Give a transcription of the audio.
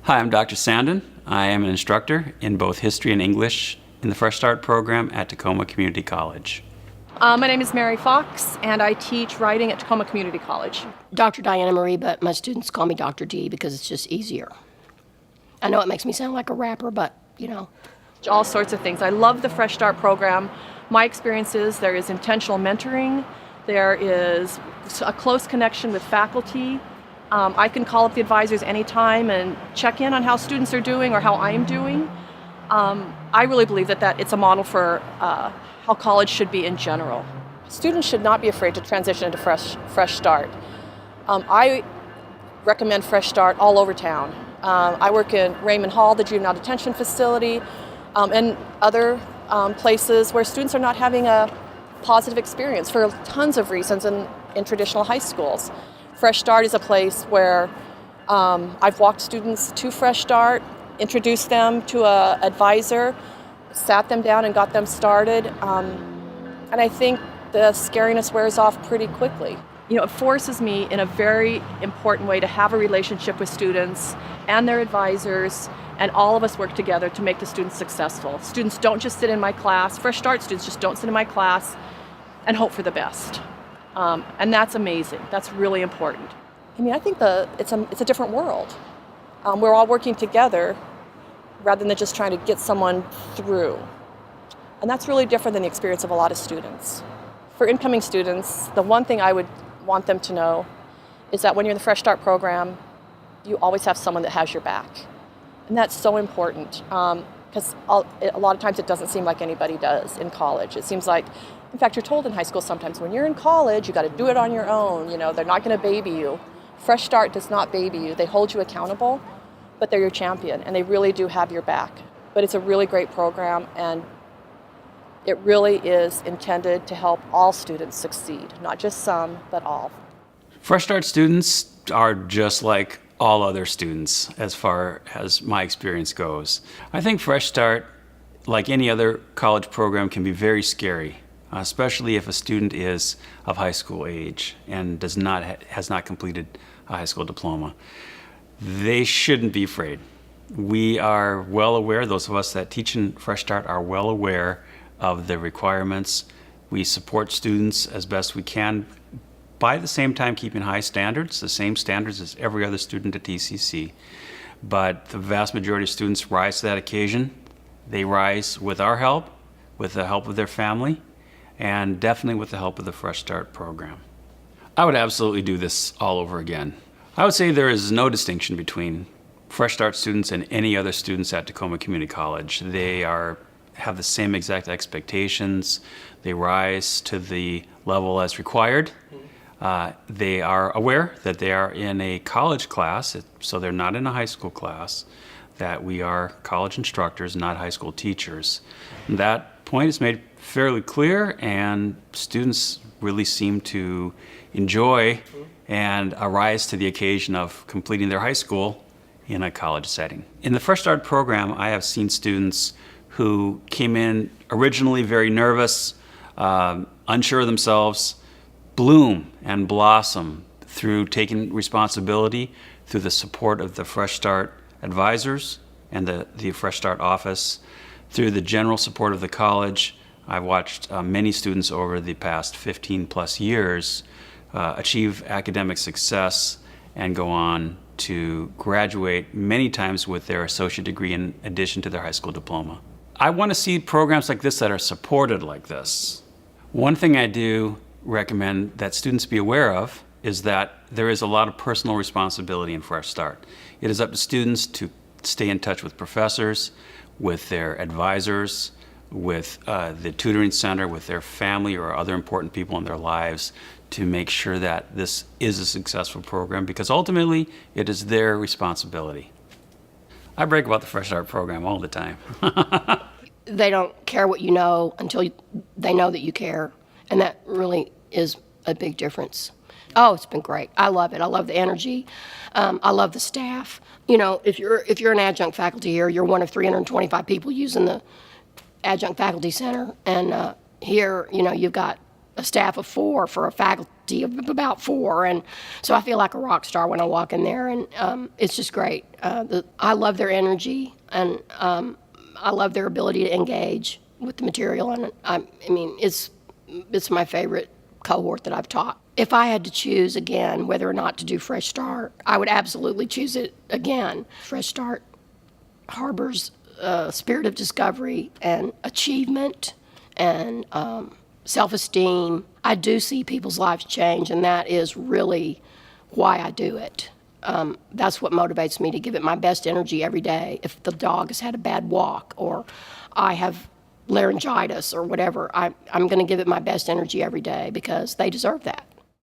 Hi, I'm Dr. Sandin. I am an instructor in both history and English in the Fresh Start program at Tacoma Community College. My name is Mary Fox, and I teach writing at Tacoma Community College. Dr. Diana Marie, but my students call me Dr. D because it's just easier. I know it makes me sound like a rapper, but you know. All sorts of things. I love the Fresh Start program. My experience is there is intentional mentoring, there is a close connection with faculty. I can call up the advisors anytime and check in on how students are doing or how I'm doing. I really believe that it's a model for how college should be in general. Students should not be afraid to transition into Fresh Start. I recommend Fresh Start all over town. I work in Raymond Hall, the juvenile detention facility, and other places where students are not having a positive experience for tons of reasons in traditional high schools. Fresh Start is a place where I've walked students to Fresh Start, introduced them to an advisor, sat them down and got them started, and I think the scariness wears off pretty quickly. You know, it forces me in a very important way to have a relationship with students and their advisors, and all of us work together to make the students successful. Students don't just sit in my class. Fresh Start students just don't sit in my class and hope for the best. And that's amazing. That's really important. I mean, I think it's a different world. We're all working together rather than just trying to get someone through. And that's really different than the experience of a lot of students. For incoming students, the one thing I would want them to know is that when you're in the Fresh Start program, you always have someone that has your back. And that's so important because a lot of times it doesn't seem like anybody does in college. It seems like, in fact, you're told in high school sometimes when you're in college, you got to do it on your own. You know, they're not going to baby you. Fresh Start does not baby you. They hold you accountable, but they're your champion, and they really do have your back. But it's a really great program, and it really is intended to help all students succeed, not just some, but all. Fresh Start students are just like all other students as far as my experience goes. I think Fresh Start, like any other college program, can be very scary, especially if a student is of high school age and has not completed a high school diploma. They shouldn't be afraid. We are well aware, those of us that teach in Fresh Start are well aware of the requirements. We support students as best we can, by the same time keeping high standards, the same standards as every other student at TCC. But the vast majority of students rise to that occasion. They rise with our help, with the help of their family, and definitely with the help of the Fresh Start program. I would absolutely do this all over again. I would say there is no distinction between Fresh Start students and any other students at Tacoma Community College. They have the same exact expectations. They rise to the level as required. They are aware that they are in a college class, so they're not in a high school class, that we are college instructors, not high school teachers. And that point is made fairly clear, and students really seem to enjoy and rise to the occasion of completing their high school in a college setting. In the Fresh Start program, I have seen students who came in originally very nervous, unsure of themselves, bloom and blossom through taking responsibility, through the support of the Fresh Start advisors and the Fresh Start office, through the general support of the college. I've watched many students over the past 15 plus years achieve academic success and go on to graduate many times with their associate degree in addition to their high school diploma. I want to see programs like this that are supported like this. One thing I do recommend that students be aware of is that there is a lot of personal responsibility in Fresh Start. It is up to students to stay in touch with professors, with their advisors, with the tutoring center, with their family or other important people in their lives to make sure that this is a successful program, because ultimately it is their responsibility. I brag about the Fresh Start program all the time. They don't care what you know until they know that you care, and that really is a big difference. Oh, it's been great. I love it. I love the energy. I love the staff. You know, if you're an adjunct faculty here, you're one of 325 people using the Adjunct Faculty Center, and here, you know, you've got a staff of 4 for a faculty of about 4, and so I feel like a rock star when I walk in there, and it's just great. I love their energy, and I love their ability to engage with the material, and I mean, it's my favorite cohort that I've taught. If I had to choose again whether or not to do Fresh Start, I would absolutely choose it again. Fresh Start harbors a spirit of discovery and achievement and self-esteem. I do see people's lives change, and that is really why I do it. That's what motivates me to give it my best energy every day. If the dog has had a bad walk, or I have laryngitis or whatever, I'm going to give it my best energy every day because they deserve that.